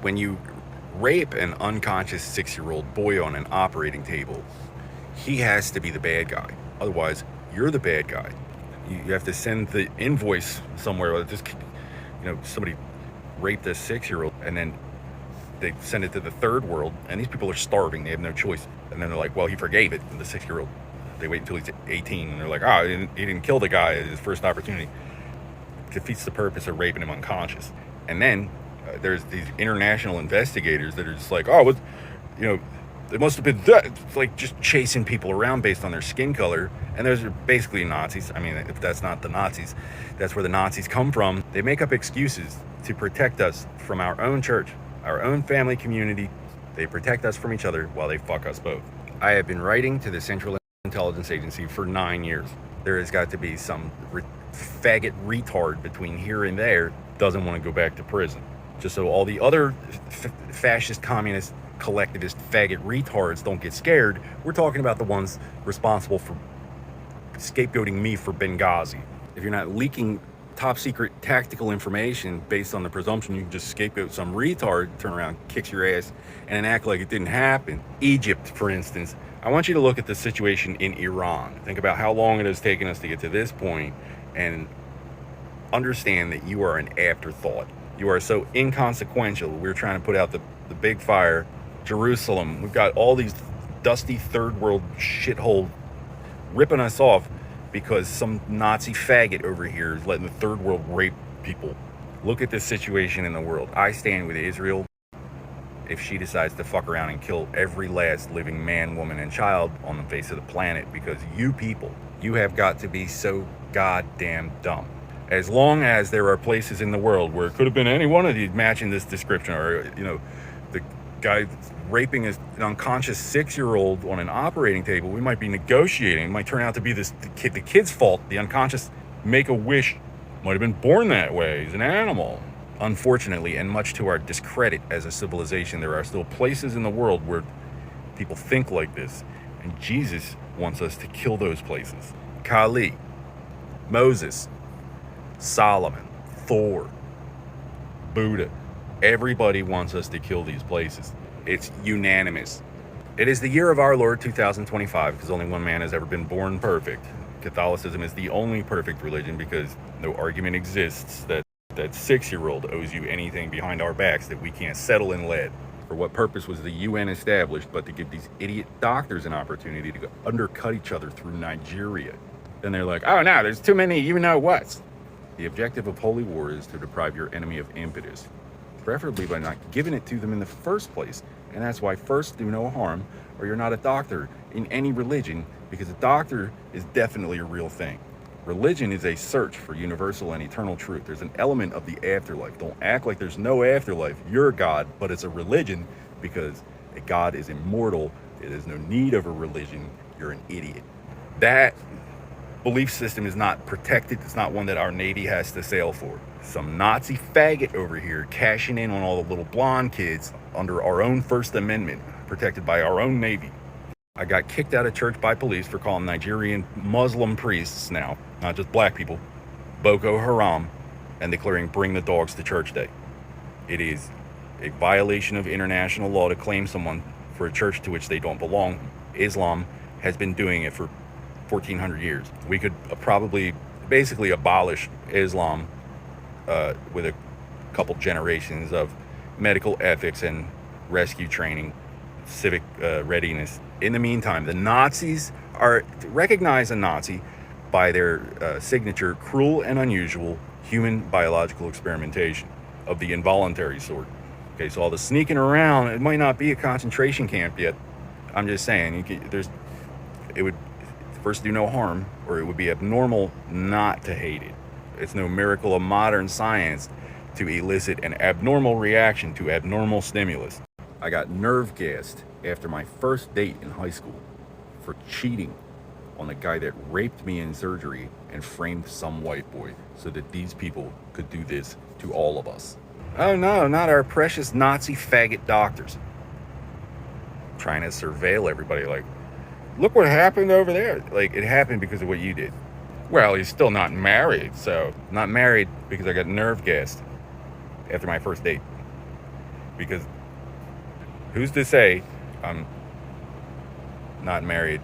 When you rape an unconscious 6-year-old boy on an operating table, he has to be the bad guy. Otherwise, you're the bad guy. You have to send the invoice somewhere. Just, somebody raped a 6-year-old, and then they send it to the third world, and these people are starving. They have no choice. And then they're like, well, he forgave it. And the 6-year-old, they wait until he's 18, and they're like, he didn't kill the guy at his first opportunity. It defeats the purpose of raping him unconscious. And then there's these international investigators that are just like, it must have been that. It's like just chasing people around based on their skin color. And those are basically Nazis. I mean, if that's not the Nazis, that's where the Nazis come from. They make up excuses to protect us from our own church, our own family community. They protect us from each other while they fuck us both. I have been writing to the Central Intelligence Agency for 9 years. There has got to be some faggot retard between here and there doesn't want to go back to prison. Just so all the other fascist, communist, collectivist, faggot retards don't get scared, we're talking about the ones responsible for scapegoating me for Benghazi. If you're not leaking top secret tactical information based on the presumption you can just scapegoat some retard, turn around, kicks your ass, and act like it didn't happen. Egypt, for instance. I want you to look at the situation in Iran. Think about how long it has taken us to get to this point, and understand that you are an afterthought. You are so inconsequential. We're trying to put out the big fire. Jerusalem, we've got all these dusty third world shithole ripping us off because some Nazi faggot over here is letting the third world rape people. Look at this situation in the world. I stand with Israel if she decides to fuck around and kill every last living man, woman, and child on the face of the planet, because you people, you have got to be so goddamn dumb. As long as there are places in the world where it could have been any one of these matching this description, or, the guy raping an unconscious 6-year-old on an operating table, we might be negotiating. It might turn out to be the kid's fault. The unconscious Make-A-Wish might have been born that way. He's an animal. Unfortunately, and much to our discredit as a civilization, there are still places in the world where people think like this, and Jesus wants us to kill those places. Kali, Moses, Solomon, Thor, Buddha. Everybody wants us to kill these places. It's unanimous. It is the year of our Lord 2025, because only one man has ever been born perfect. Catholicism is the only perfect religion because no argument exists that 6-year-old owes you anything behind our backs that we can't settle in lead. For what purpose was the UN established but to give these idiot doctors an opportunity to go undercut each other through Nigeria? Then they're like, oh no, there's too many you-know-whats. The objective of holy war is to deprive your enemy of impetus, preferably by not giving it to them in the first place. And that's why first do no harm, or you're not a doctor in any religion, because a doctor is definitely a real thing. Religion is a search for universal and eternal truth. There's an element of the afterlife. Don't act like there's no afterlife. You're a god, but it's a religion because a god is immortal. There's no need of a religion. You're an idiot. That belief system is not protected. It's not one that our Navy has to sail for. Some Nazi faggot over here cashing in on all the little blonde kids under our own First Amendment, protected by our own Navy. I got kicked out of church by police for calling Nigerian Muslim priests now, not just black people, Boko Haram, and declaring Bring the Dogs to Church Day. It is a violation of international law to claim someone for a church to which they don't belong. Islam has been doing it for 1,400 years. We could probably basically abolish Islam with a couple generations of medical ethics and rescue training, civic readiness. In the meantime, the Nazis recognize a Nazi by their signature, cruel and unusual human biological experimentation of the involuntary sort. Okay, so all the sneaking around, it might not be a concentration camp yet. I'm just saying, it would first do no harm, or it would be abnormal not to hate it. It's no miracle of modern science to elicit an abnormal reaction to abnormal stimulus. I got nerve gassed after my first date in high school for cheating on the guy that raped me in surgery and framed some white boy so that these people could do this to all of us. Oh no, not our precious Nazi faggot doctors. Trying to surveil everybody like, look what happened over there. Like, it happened because of what you did. Well, he's still not married, so not married because I got nerve gassed after my first date. Because who's to say I'm not married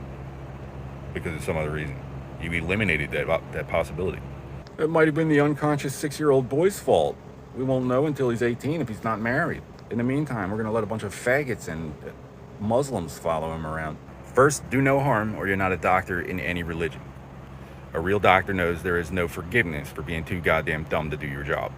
because of some other reason? You eliminated that possibility. It might have been the unconscious 6-year-old boy's fault. We won't know until he's 18 if he's not married. In the meantime, we're going to let a bunch of faggots and Muslims follow him around. First, do no harm, or you're not a doctor in any religion. A real doctor knows there is no forgiveness for being too goddamn dumb to do your job.